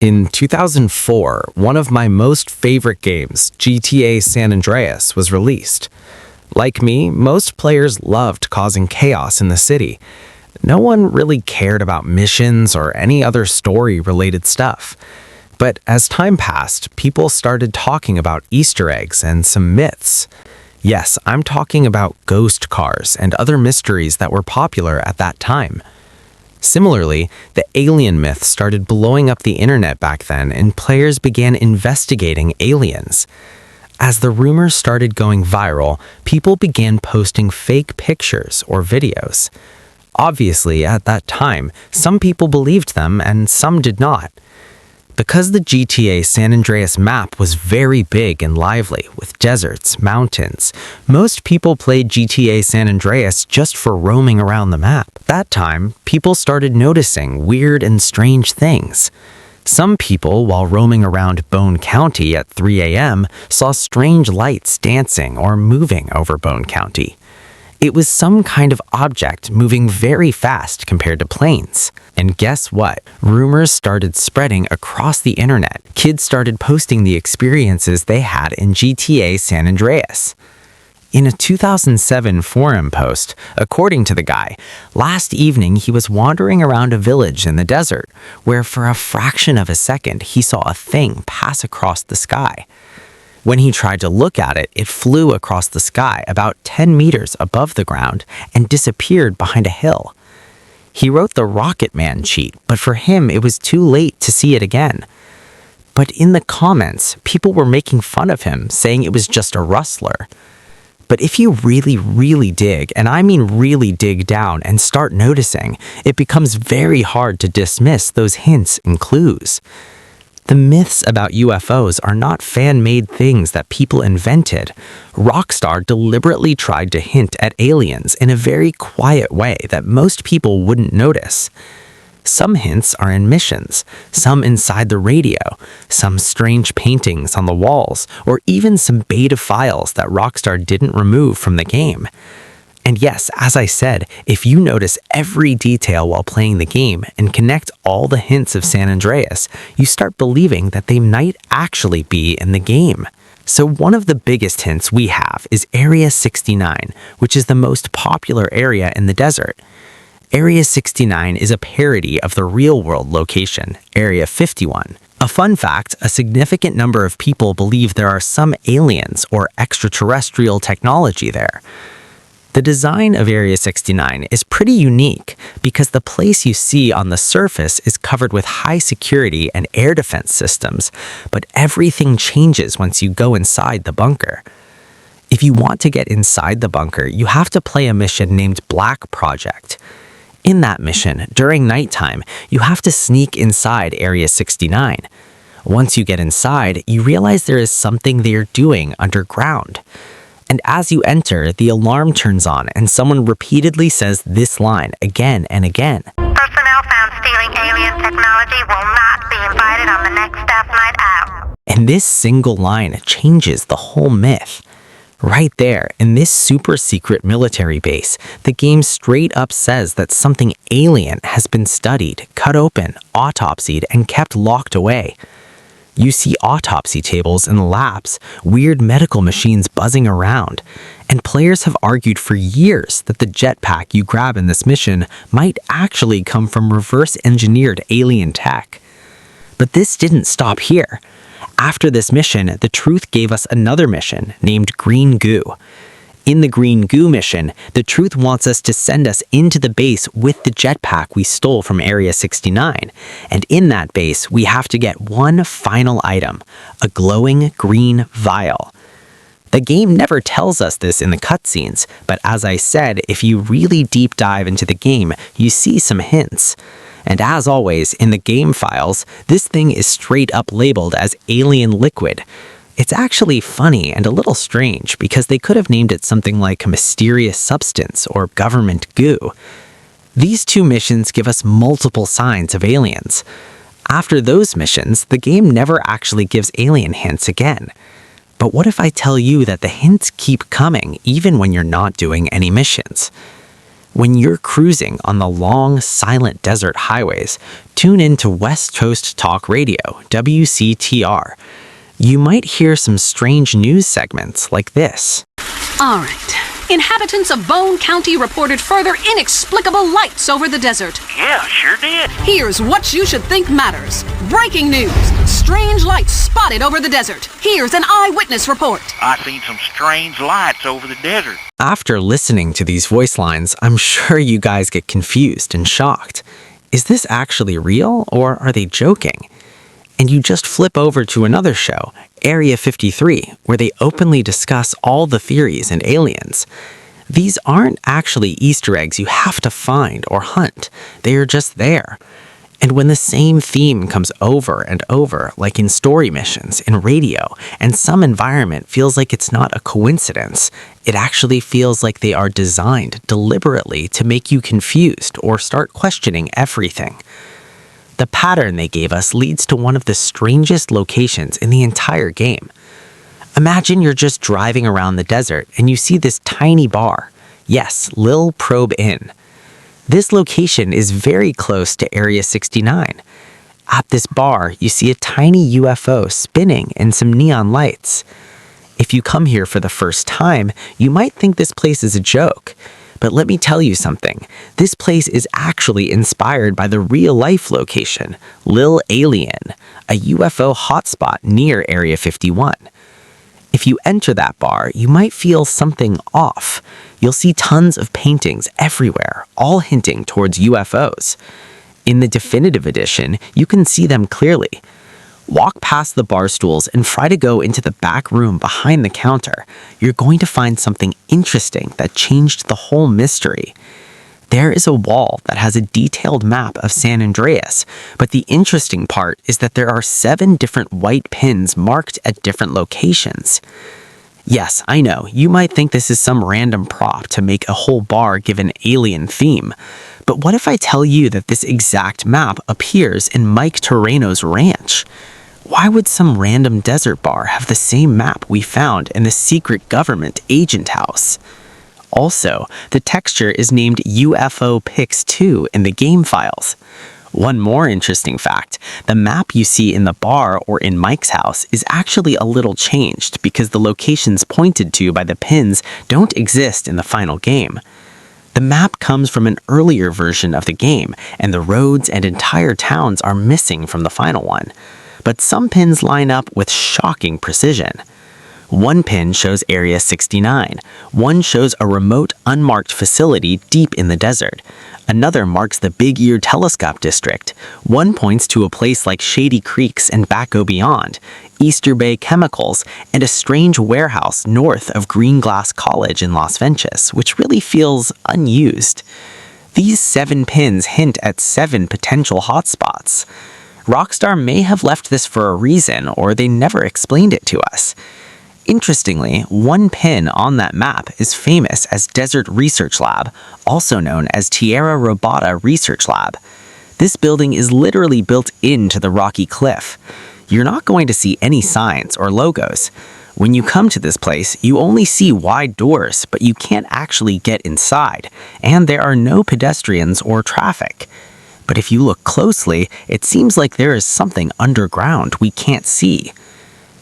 In 2004, one of my most favorite games, GTA San Andreas, was released. Like me, most players loved causing chaos in the city. No one really cared about missions or any other story-related stuff. But as time passed, people started talking about Easter eggs and some myths. Yes, I'm talking about ghost cars and other mysteries that were popular at that time. Similarly, the alien myth started blowing up the internet back then, and players began investigating aliens. As the rumors started going viral, people began posting fake pictures or videos. Obviously, at that time, some people believed them and some did not. Because the GTA San Andreas map was very big and lively, with deserts, mountains, most people played GTA San Andreas just for roaming around the map. That time, people started noticing weird and strange things. Some people, while roaming around Bone County at 3 a.m., saw strange lights dancing or moving over Bone County. It was some kind of object moving very fast compared to planes. And guess what? Rumors started spreading across the internet. Kids started posting the experiences they had in GTA San Andreas. In a 2007 forum post, according to the guy, last evening he was wandering around a village in the desert, where for a fraction of a second he saw a thing pass across the sky. When he tried to look at it, it flew across the sky about 10 meters above the ground and disappeared behind a hill. He wrote the Rocket Man cheat, but for him it was too late to see it again. But in the comments, people were making fun of him, saying it was just a rustler. But if you really dig, and I mean really dig down and start noticing, it becomes very hard to dismiss those hints and clues. The myths about UFOs are not fan-made things that people invented. Rockstar deliberately tried to hint at aliens in a very quiet way that most people wouldn't notice. Some hints are in missions, some inside the radio, some strange paintings on the walls, or even some beta files that Rockstar didn't remove from the game. And yes, as I said, if you notice every detail while playing the game and connect all the hints of San Andreas, you start believing that they might actually be in the game. So one of the biggest hints we have is Area 69, which is the most popular area in the desert. Area 69 is a parody of the real-world location, Area 51. A fun fact, a significant number of people believe there are some aliens or extraterrestrial technology there. The design of Area 69 is pretty unique because the place you see on the surface is covered with high security and air defense systems, but everything changes once you go inside the bunker. If you want to get inside the bunker, you have to play a mission named Black Project. In that mission, during nighttime, you have to sneak inside Area 69. Once you get inside, you realize there is something they are doing underground. And as you enter, the alarm turns on and someone repeatedly says this line again and again. Personnel found stealing alien technology will not be invited on the next staff night out. And this single line changes the whole myth. Right there, in this super secret military base, the game straight up says that something alien has been studied, cut open, autopsied, and kept locked away. You see autopsy tables in the labs, weird medical machines buzzing around, and players have argued for years that the jetpack you grab in this mission might actually come from reverse-engineered alien tech. But this didn't stop here. After this mission, the Truth gave us another mission named Green Goo. In the Green Goo mission, the Truth wants us to send us into the base with the jetpack we stole from Area 69. And in that base, we have to get one final item, a glowing green vial. The game never tells us this in the cutscenes, but as I said, if you really deep dive into the game, you see some hints. And as always, in the game files, this thing is straight up labeled as alien liquid. It's actually funny and a little strange because they could have named it something like mysterious substance or government goo. These two missions give us multiple signs of aliens. After those missions, the game never actually gives alien hints again. But what if I tell you that the hints keep coming even when you're not doing any missions? When you're cruising on the long, silent desert highways, tune in to West Coast Talk Radio, WCTR. You might hear some strange news segments like this. All right. Inhabitants of Bone County reported further inexplicable lights over the desert. Yeah, sure did. Here's what you should think matters. Breaking news. Strange lights spotted over the desert. Here's an eyewitness report. I seen some strange lights over the desert. After listening to these voice lines, I'm sure you guys get confused and shocked. Is this actually real, or are they joking? And you just flip over to another show, Area 53, where they openly discuss all the theories and aliens. These aren't actually Easter eggs you have to find or hunt. They are just there. And when the same theme comes over and over, like in story missions, in radio, and some environment feels like it's not a coincidence, it actually feels like they are designed deliberately to make you confused or start questioning everything. The pattern they gave us leads to one of the strangest locations in the entire game. Imagine you're just driving around the desert and you see this tiny bar. Yes, Lil Probe Inn. This location is very close to Area 69. At this bar, you see a tiny UFO spinning and some neon lights. If you come here for the first time, you might think this place is a joke. But let me tell you something. This place is actually inspired by the real-life location, Lil Alien, a UFO hotspot near Area 51. If you enter that bar, you might feel something off. You'll see tons of paintings everywhere, all hinting towards UFOs. In the definitive edition, you can see them clearly. Walk past the bar stools and try to go into the back room behind the counter. You're going to find something interesting that changed the whole mystery. There is a wall that has a detailed map of San Andreas, but the interesting part is that there are 7 different white pins marked at different locations. Yes, I know, you might think this is some random prop to make a whole bar give an alien theme, but what if I tell you that this exact map appears in Mike Torreno's ranch? Why would some random desert bar have the same map we found in the secret government agent house? Also, the texture is named UFO Pix 2 in the game files. One more interesting fact, the map you see in the bar or in Mike's house is actually a little changed because the locations pointed to by the pins don't exist in the final game. The map comes from an earlier version of the game, and the roads and entire towns are missing from the final one. But some pins line up with shocking precision. One pin shows Area 69. One shows a remote, unmarked facility deep in the desert. Another marks the Big Ear Telescope District. One points to a place like Shady Creeks and Baco Beyond, Easter Bay Chemicals, and a strange warehouse north of Green Glass College in Las Vegas, which really feels unused. These 7 pins hint at 7 potential hotspots. Rockstar may have left this for a reason, or they never explained it to us. Interestingly, one pin on that map is famous as Desert Research Lab, also known as Tierra Robata Research Lab. This building is literally built into the rocky cliff. You're not going to see any signs or logos. When you come to this place, you only see wide doors, but you can't actually get inside, and there are no pedestrians or traffic. But if you look closely, it seems like there is something underground we can't see.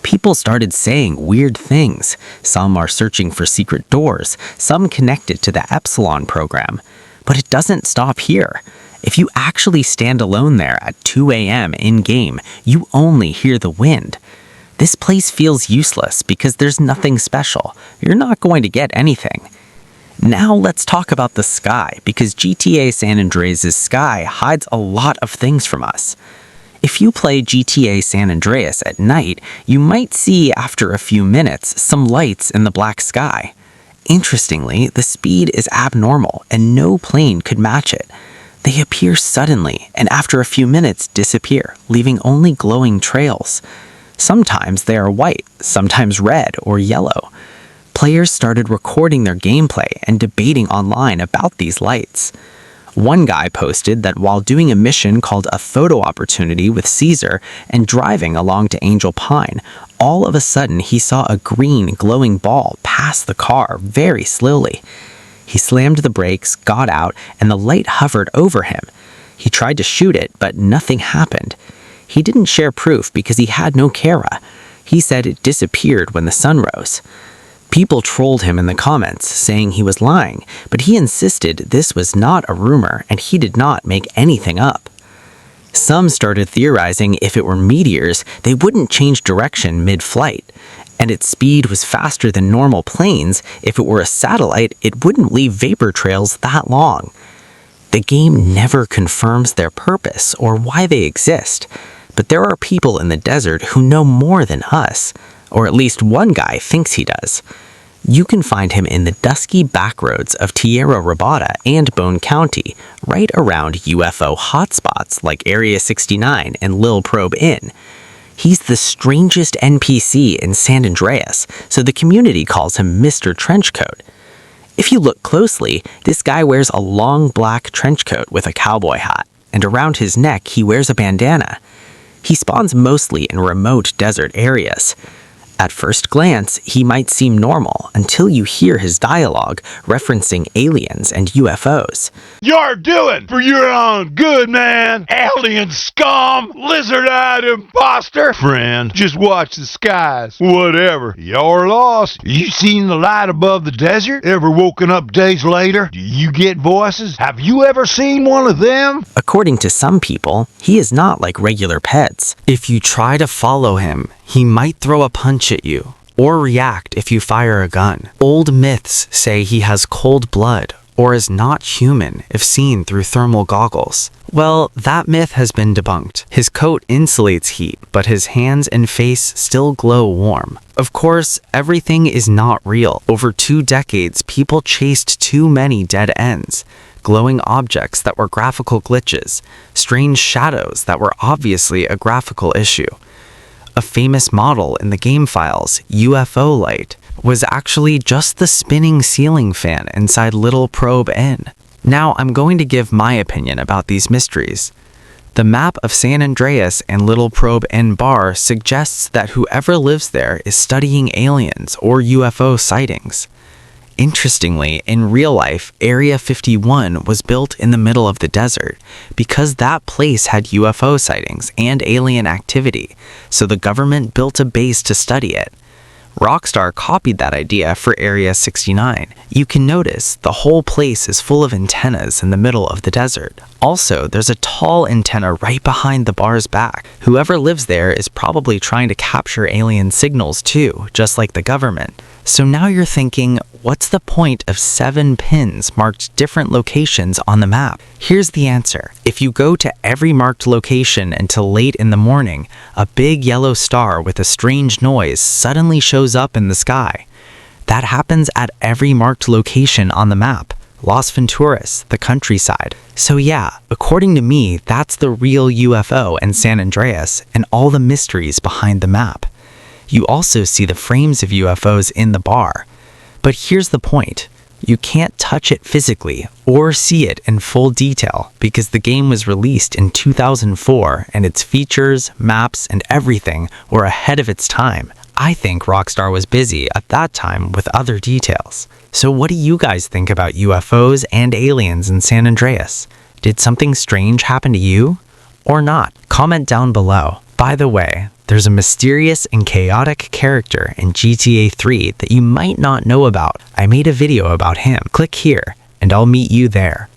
People started saying weird things. Some are searching for secret doors, some connected to the Epsilon program. But it doesn't stop here. If you actually stand alone there at 2 a.m. in-game, you only hear the wind. This place feels useless because there's nothing special. You're not going to get anything. Now let's talk about the sky, because GTA San Andreas' sky hides a lot of things from us. If you play GTA San Andreas at night, you might see after a few minutes some lights in the black sky. Interestingly, the speed is abnormal and no plane could match it. They appear suddenly and after a few minutes disappear, leaving only glowing trails. Sometimes they are white, sometimes red or yellow. Players started recording their gameplay and debating online about these lights. One guy posted that while doing a mission called A Photo Opportunity with Caesar and driving along to Angel Pine, all of a sudden he saw a green glowing ball pass the car very slowly. He slammed the brakes, got out, and the light hovered over him. He tried to shoot it, but nothing happened. He didn't share proof because he had no camera. He said it disappeared when the sun rose. People trolled him in the comments, saying he was lying, but he insisted this was not a rumor and he did not make anything up. Some started theorizing if it were meteors, they wouldn't change direction mid-flight, and its speed was faster than normal planes. If it were a satellite, it wouldn't leave vapor trails that long. The game never confirms their purpose or why they exist, but there are people in the desert who know more than us, or at least one guy thinks he does. You can find him in the dusky backroads of Tierra Robada and Bone County, right around UFO hotspots like Area 69 and Lil Probe Inn. He's the strangest NPC in San Andreas, so the community calls him Mr. Trenchcoat. If you look closely, this guy wears a long black trench coat with a cowboy hat, and around his neck he wears a bandana. He spawns mostly in remote desert areas. At first glance, he might seem normal until you hear his dialogue referencing aliens and UFOs. You're doing for your own good, man. Alien scum, lizard-eyed imposter. Friend, just watch the skies. Whatever. You're lost. You seen the light above the desert? Ever woken up days later? Do you get voices? Have you ever seen one of them? According to some people, he is not like regular pets. If you try to follow him, he might throw a punch at you, or react if you fire a gun. Old myths say he has cold blood, or is not human if seen through thermal goggles. Well, that myth has been debunked. His coat insulates heat, but his hands and face still glow warm. Of course, everything is not real. Over 2 decades, people chased too many dead ends. Glowing objects that were graphical glitches, strange shadows that were obviously a graphical issue. A famous model in the game files, UFO Light, was actually just the spinning ceiling fan inside Little Probe Inn. Now I'm going to give my opinion about these mysteries. The map of San Andreas and Little Probe Inn Bar suggests that whoever lives there is studying aliens or UFO sightings. Interestingly, in real life, Area 51 was built in the middle of the desert because that place had UFO sightings and alien activity, so the government built a base to study it. Rockstar copied that idea for Area 69. You can notice the whole place is full of antennas in the middle of the desert. Also, there's a tall antenna right behind the bar's back. Whoever lives there is probably trying to capture alien signals too, just like the government. So now you're thinking, what's the point of 7 pins marked different locations on the map? Here's the answer. If you go to every marked location until late in the morning, a big yellow star with a strange noise suddenly shows up in the sky. That happens at every marked location on the map. Las Venturas, the countryside. So yeah, according to me, that's the real UFO in San Andreas and all the mysteries behind the map. You also see the frames of UFOs in the bar. But here's the point. You can't touch it physically or see it in full detail because the game was released in 2004 and its features, maps, and everything were ahead of its time. I think Rockstar was busy at that time with other details. So what do you guys think about UFOs and aliens in San Andreas? Did something strange happen to you? Or not? Comment down below. By the way, there's a mysterious and chaotic character in GTA 3 that you might not know about. I made a video about him. Click here, and I'll meet you there.